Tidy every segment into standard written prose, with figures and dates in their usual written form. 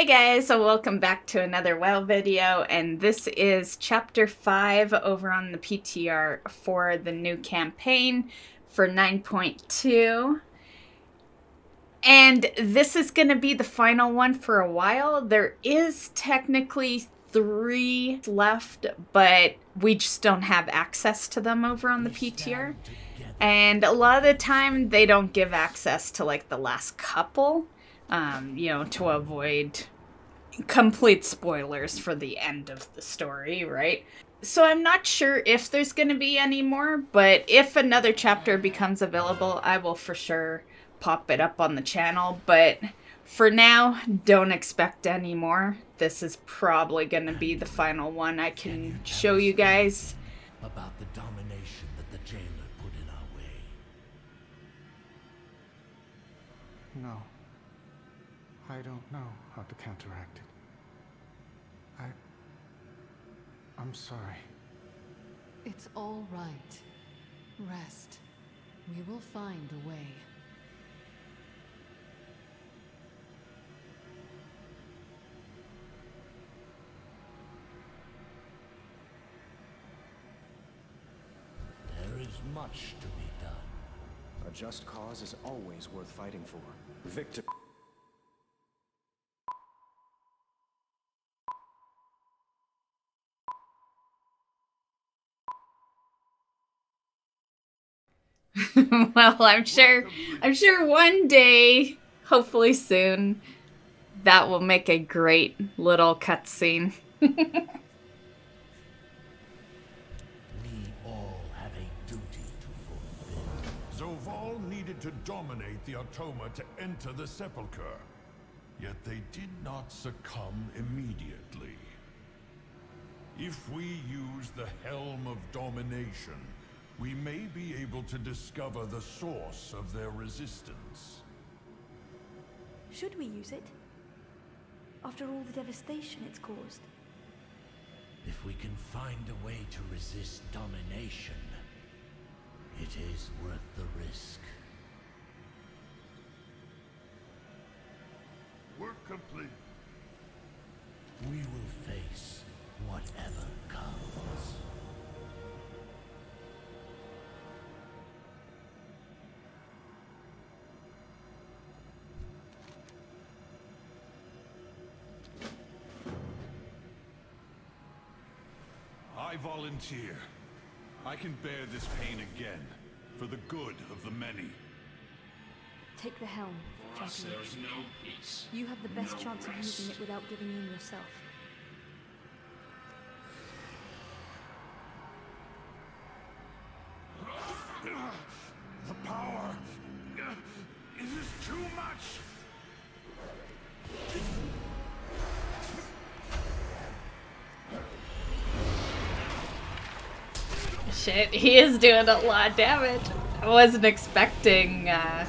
Hey guys, so welcome back to another WoW video, and this is Chapter 5 over on the PTR for the new campaign for 9.2. And this is going to be the final one for a while. There is technically 3 left, but we just don't have access to them over on the PTR. And a lot of the time, they don't give access to like the last couple. To avoid complete spoilers for the end of the story, right? So I'm not sure if there's going to be any more, but if another chapter becomes available, I will for sure pop it up on the channel. But for now, don't expect any more. This is probably going to be the final one I can show you guys. About the domination that the jailer put in our way. No. I don't know how to counteract it. I'm sorry. It's all right. Rest. We will find a way. There is much to be done. A just cause is always worth fighting for. Victor. Well, I'm sure one day, hopefully soon, that will make a great little cutscene. We all have a duty to fulfill. Zoval needed to dominate the Automa to enter the Sepulchre, yet they did not succumb immediately. If we use the Helm of Domination, we may be able to discover the source of their resistance. Should we use it? After all the devastation it's caused. If we can find a way to resist domination, it is worth the risk. Work complete. We will face whatever comes. I volunteer. I can bear this pain again, for the good of the many. Take the helm, champion. There's no peace. You have the best chance of using it without giving in yourself. The power! It is too much! Shit, he is doing a lot of damage. I wasn't expecting that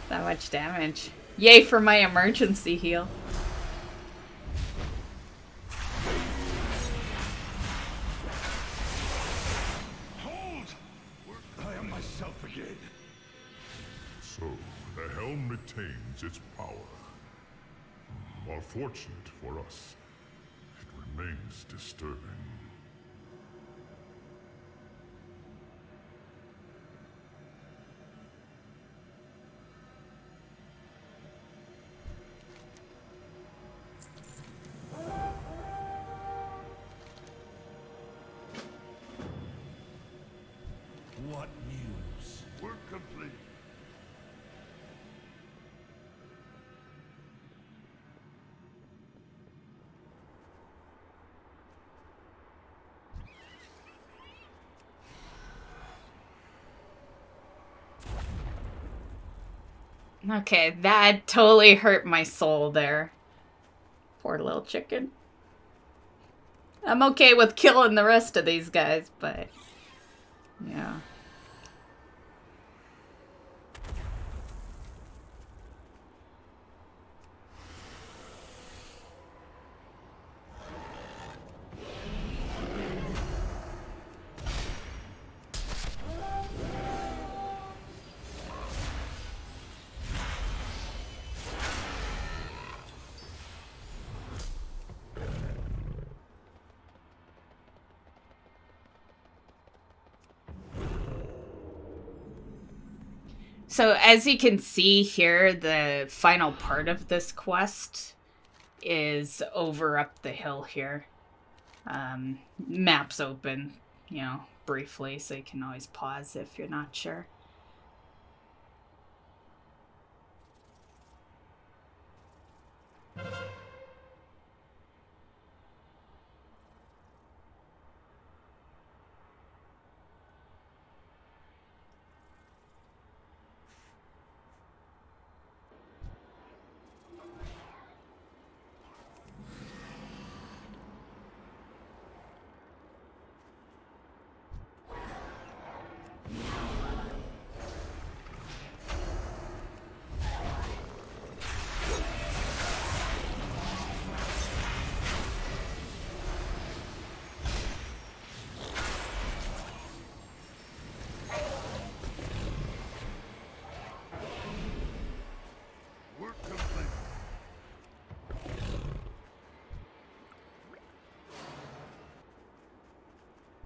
much damage. Yay for my emergency heal. Hold! I am myself again. So, the helm retains its power. While fortunate for us, it remains disturbing. What news? Work complete. Okay, that totally hurt my soul there. Poor little chicken. I'm okay with killing the rest of these guys, but yeah. So as you can see here, the final part of this quest is over up the hill here. Map's open, you know, briefly, so you can always pause if you're not sure.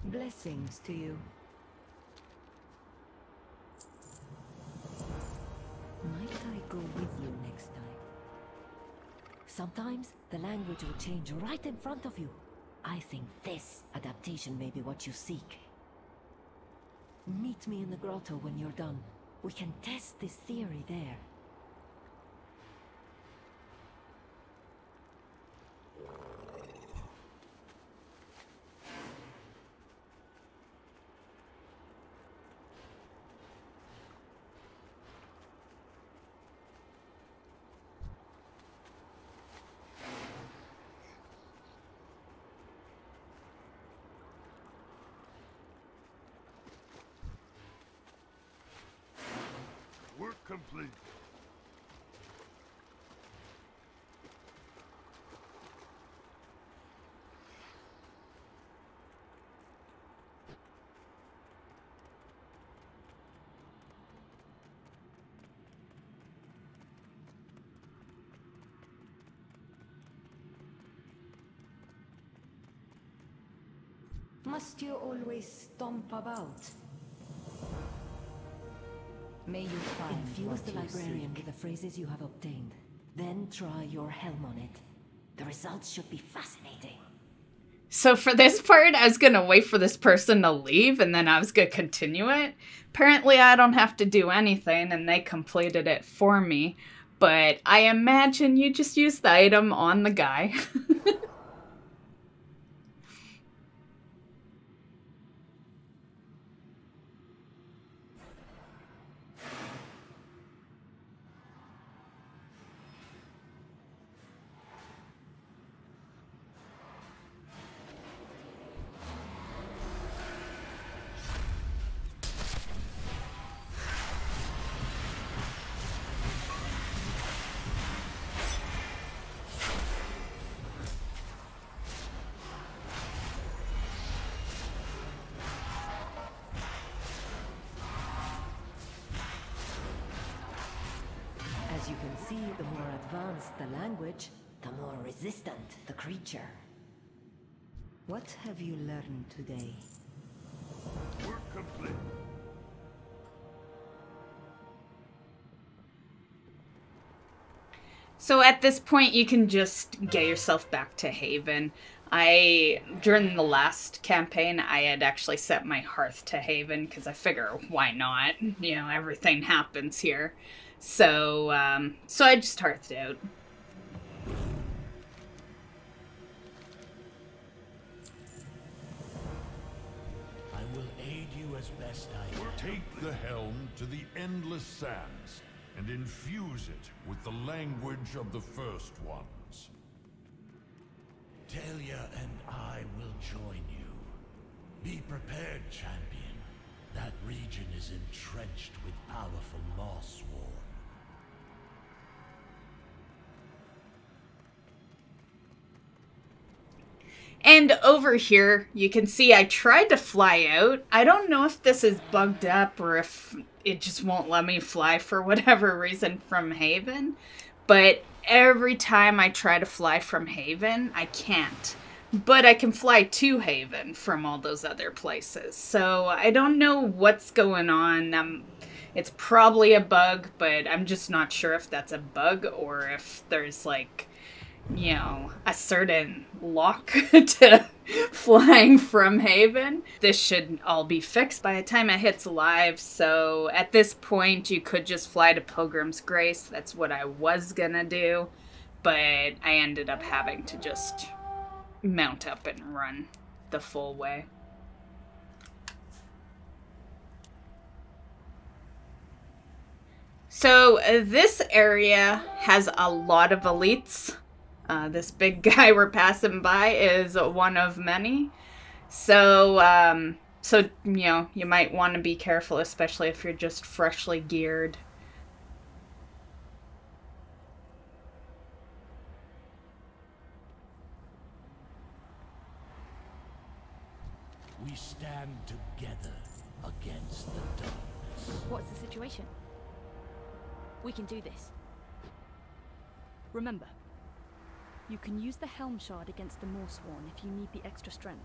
Blessings to you. Might I go with you next time? Sometimes the language will change right in front of you. I think this adaptation may be what you seek. Meet me in the grotto when you're done. We can test this theory there. Work complete. Must you always stomp about? May you find infuse the librarian with the phrases you have obtained. Then try your helm on it. The results should be fascinating. So for this part, I was going to wait for this person to leave, and then I was going to continue it. Apparently, I don't have to do anything, and they completed it for me. But I imagine you just use the item on the guy. As you can see, the more advanced the language, the more resistant the creature. What have you learned today? Work complete. So at this point, you can just get yourself back to Haven. During the last campaign, I had actually set my hearth to Haven because I figure, why not? You know, everything happens here. So I just hearthed out. I will aid you as best I can. Take the helm to the endless sands and infuse it with the language of the first ones. Talia and I will join you. Be prepared, champion. That region is entrenched with powerful Moss Swarm. And over here, you can see I tried to fly out. I don't know if this is bugged up or if it just won't let me fly for whatever reason from Haven. But every time I try to fly from Haven, I can't. But I can fly to Haven from all those other places. So I don't know what's going on. It's probably a bug, but I'm just not sure if that's a bug or if there's like, you know, a certain lock to flying from Haven. This should all be fixed by the time it hits live, so at this point you could just fly to Pilgrim's Grace. That's what I was gonna do, but I ended up having to just mount up and run the full way. So this area has a lot of elites. This big guy we're passing by is one of many. So, you know, you might want to be careful, especially if you're just freshly geared. We stand together against the darkness. What's the situation? We can do this. Remember, you can use the Helm Shard against the Moorsworn if you need the extra strength.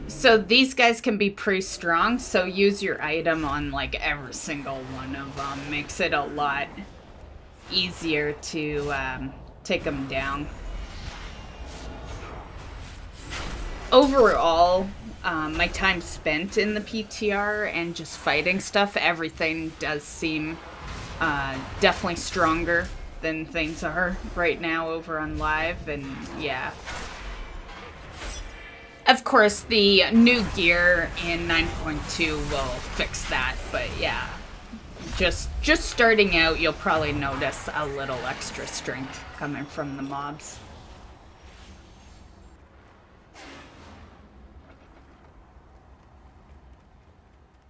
So these guys can be pretty strong, so use your item on like every single one of them. Makes it a lot easier to take them down. Overall, my time spent in the PTR and just fighting stuff, everything does seem definitely stronger than things are right now over on live, and yeah. Of course, the new gear in 9.2 will fix that, but yeah. Just starting out, you'll probably notice a little extra strength coming from the mobs.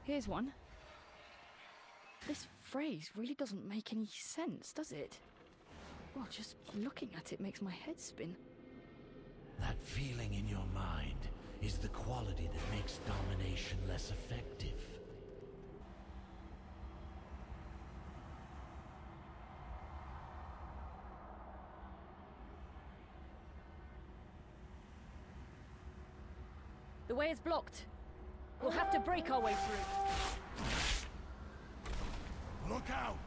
Here's one. This phrase really doesn't make any sense, does it? Well, just looking at it makes my head spin. That feeling in your mind is the quality that makes domination less effective. The way is blocked. We'll have to break our way through. Look out!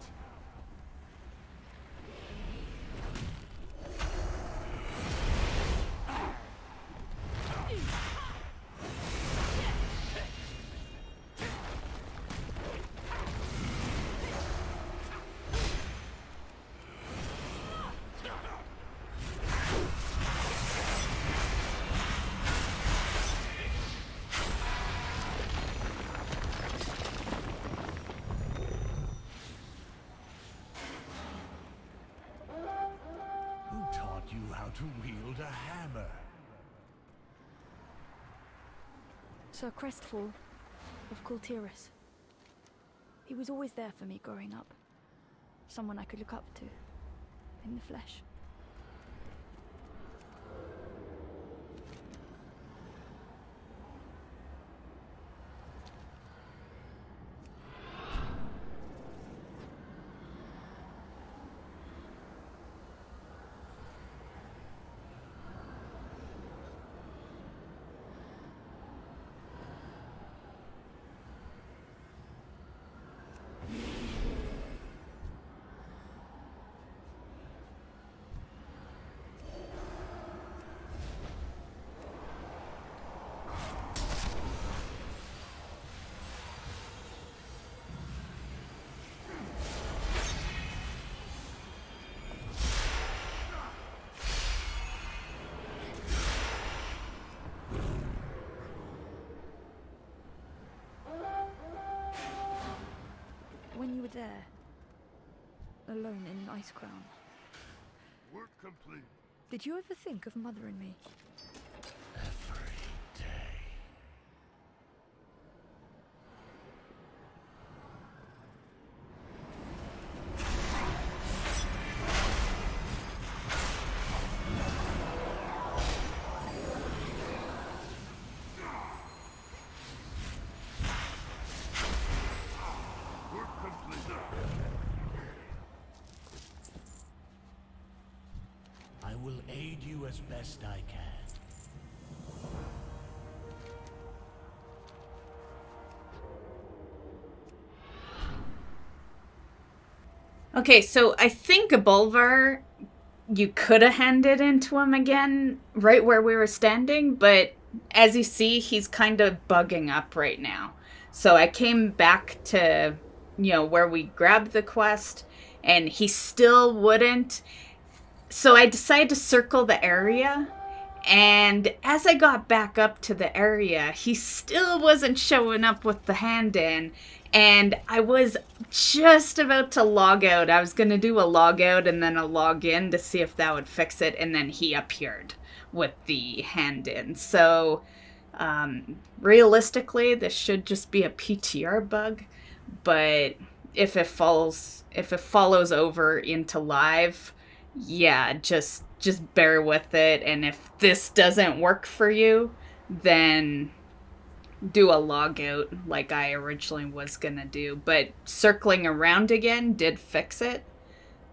To wield a hammer. Sir Crestfall of Kultiris. He was always there for me growing up. Someone I could look up to in the flesh. When you were there, alone in Icecrown, Work complete. did you ever think of Mother and me? Every day. best I can. Okay, so I think a Bolvar, you could have handed into him again right where we were standing, but as you see, he's kind of bugging up right now. So I came back to, where we grabbed the quest, and he still wouldn't. So I decided to circle the area, and as I got back up to the area, he still wasn't showing up with the hand in. And I was just about to log out. I was going to do a log out and then a log in to see if that would fix it. And then he appeared with the hand in. So realistically, this should just be a PTR bug. But if it follows over into live, yeah, just bear with it. And if this doesn't work for you, then do a log out like I originally was gonna do. But circling around again did fix it.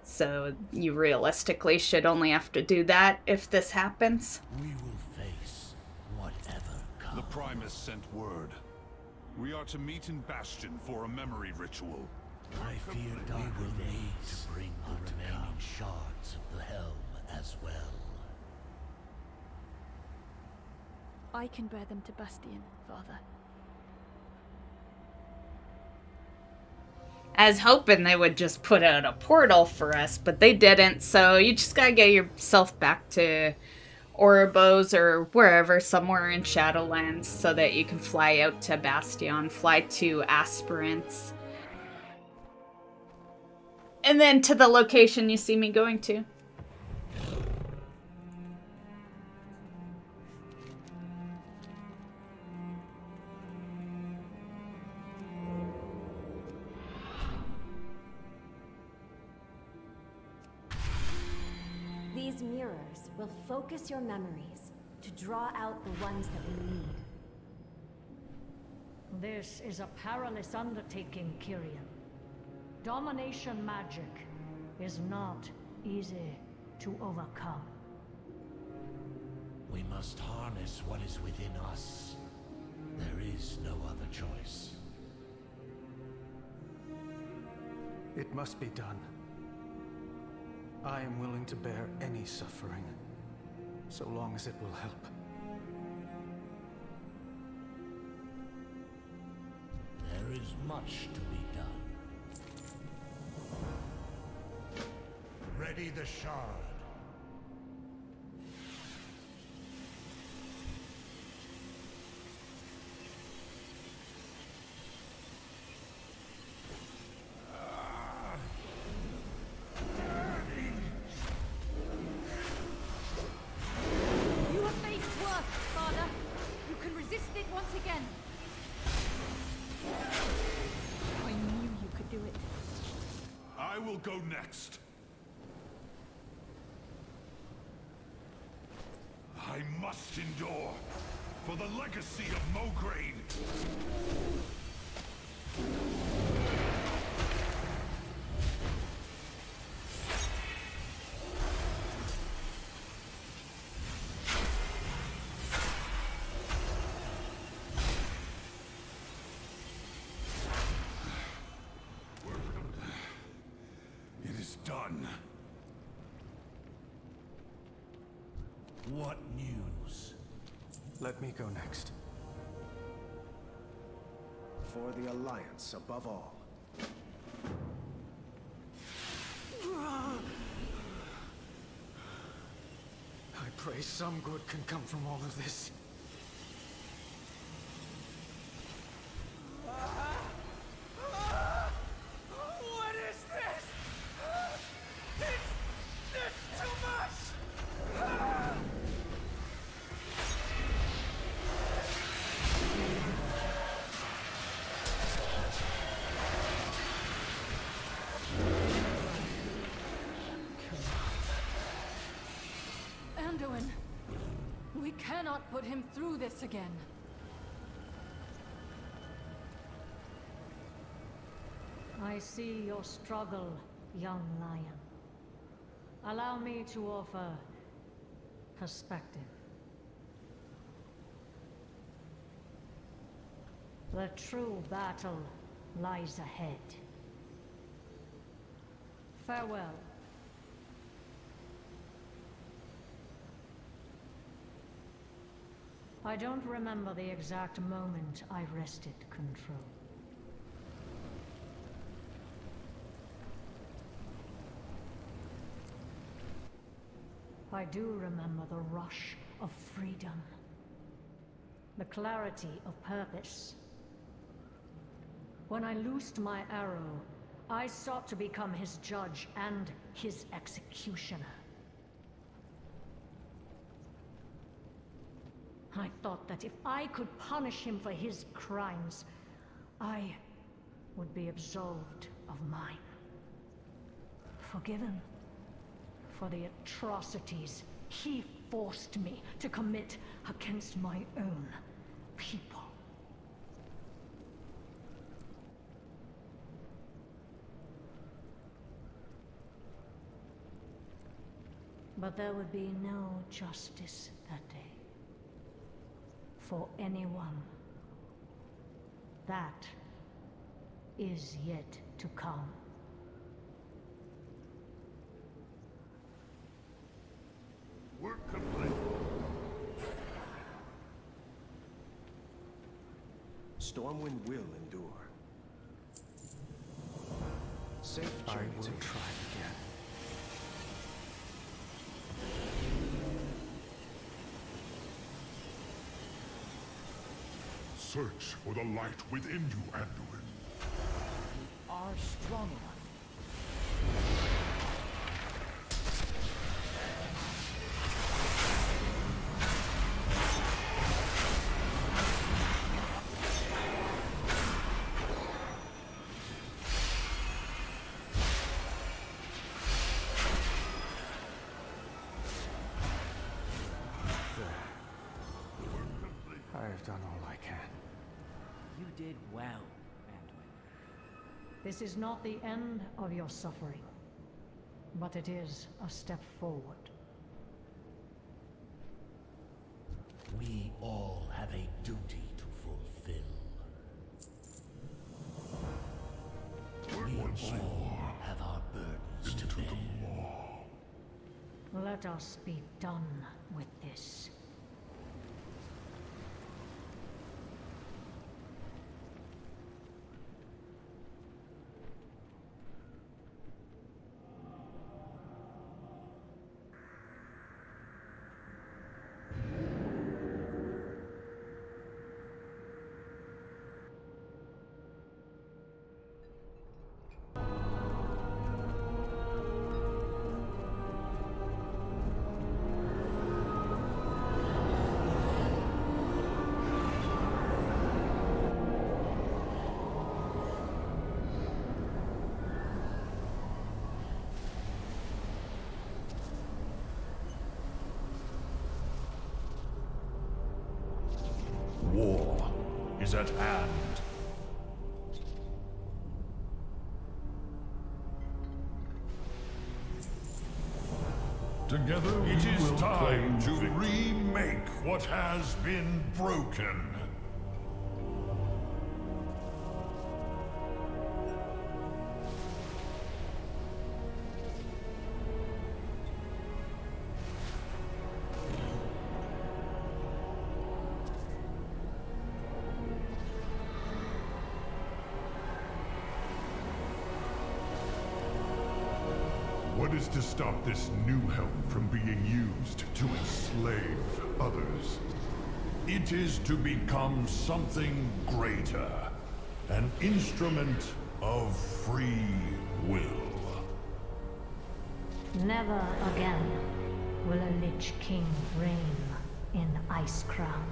So you realistically should only have to do that if this happens. We will face whatever comes. The Primus sent word. We are to meet in Bastion for a memory ritual. I fear we will need to bring the remaining shards of the helm as well. I can bear them to Bastion, Father. I was hoping they would just put out a portal for us, but they didn't, so you just gotta get yourself back to Oribos or wherever, somewhere in Shadowlands, so that you can fly out to Bastion, fly to Aspirants, and then to the location you see me going to. These mirrors will focus your memories to draw out the ones that we need. This is a perilous undertaking, Kyrian. Domination magic is not easy to overcome. We must harness what is within us. There is no other choice. It must be done. I am willing to bear any suffering, so long as it will help. There is much to be done. Ready the shard. Go next. I must endure for the legacy of Mograine. Done. What news? Let me go next. For the Alliance above all. I pray some good can come from all of this. We cannot put him through this again. I see your struggle, young lion. Allow me to offer perspective. The true battle lies ahead. Farewell. I don't remember the exact moment I wrested control. I do remember the rush of freedom, the clarity of purpose. When I loosed my arrow, I sought to become his judge and his executioner. I thought that if I could punish him for his crimes, I would be absolved of mine. Forgiven for the atrocities he forced me to commit against my own people. But there would be no justice that day. For anyone. That is yet to come. Work complete. Stormwind will endure. Safe I journey will to try again. Search for the light within you, Anduin. You are strong enough. I have done all I can. You did well, Anduin. This is not the end of your suffering, but it is a step forward. We all have a duty to fulfill. We all have our burdens to bear. Let us be done with this. War is at hand. Together it is time to remake what has been broken. What is to stop this new helm from being used to enslave others? It is to become something greater, an instrument of free will. Never again will a Lich King reign in Icecrown.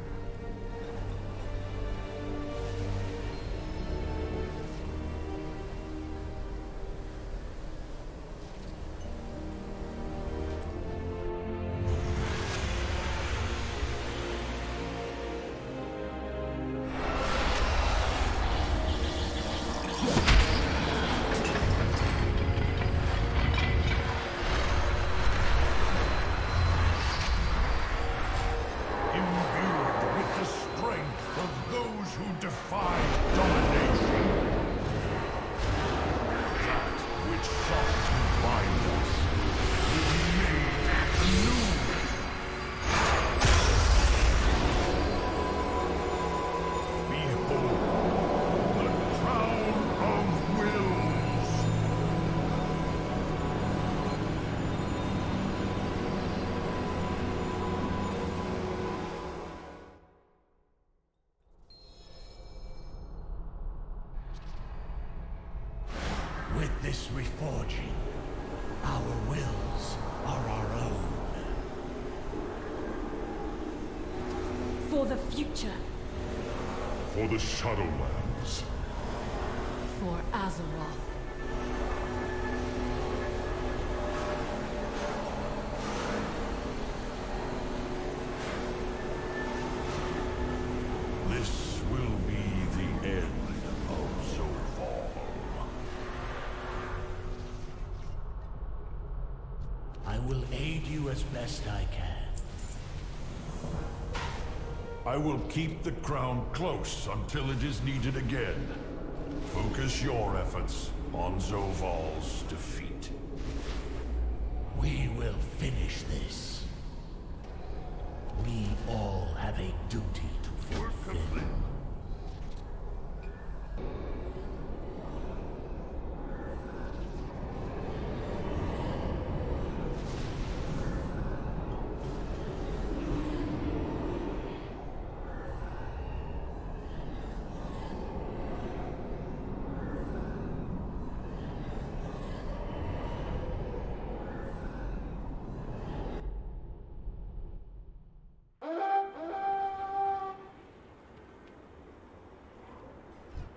With this reforging, our wills are our own. For the future. For the Shadowlands. For Azeroth. This will be the end of Zovall. I will aid you as best I can. I will keep the crown close until it is needed again. Focus your efforts on Zovall's defeat. We will finish this. We all have a duty to fulfill.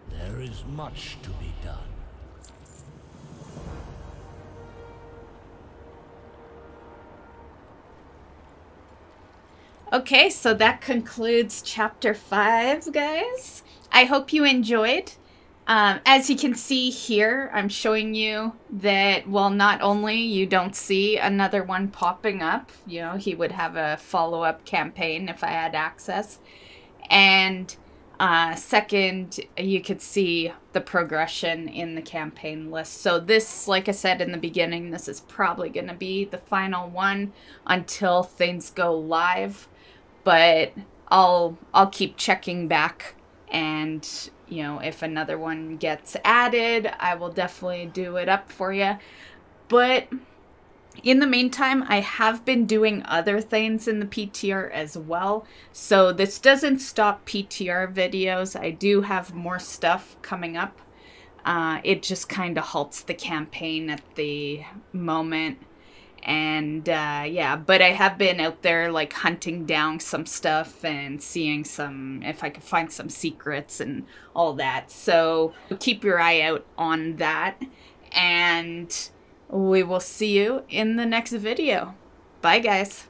There is much to be done. Okay, so that concludes chapter 5, guys. I hope you enjoyed. As you can see here, I'm showing you that, well, not only you don't see another one popping up, you know, he would have a follow-up campaign if I had access. And second, you could see the progression in the campaign list. So this, like I said in the beginning, this is probably going to be the final one until things go live. But I'll keep checking back, and you know, if another one gets added, I will definitely do it up for you. But in the meantime, I have been doing other things in the PTR as well. So this doesn't stop PTR videos. I do have more stuff coming up. It just kind of halts the campaign at the moment. And yeah, but I have been out there like hunting down some stuff and seeing some, if I could find some secrets and all that. So keep your eye out on that, and we will see you in the next video. Bye, guys.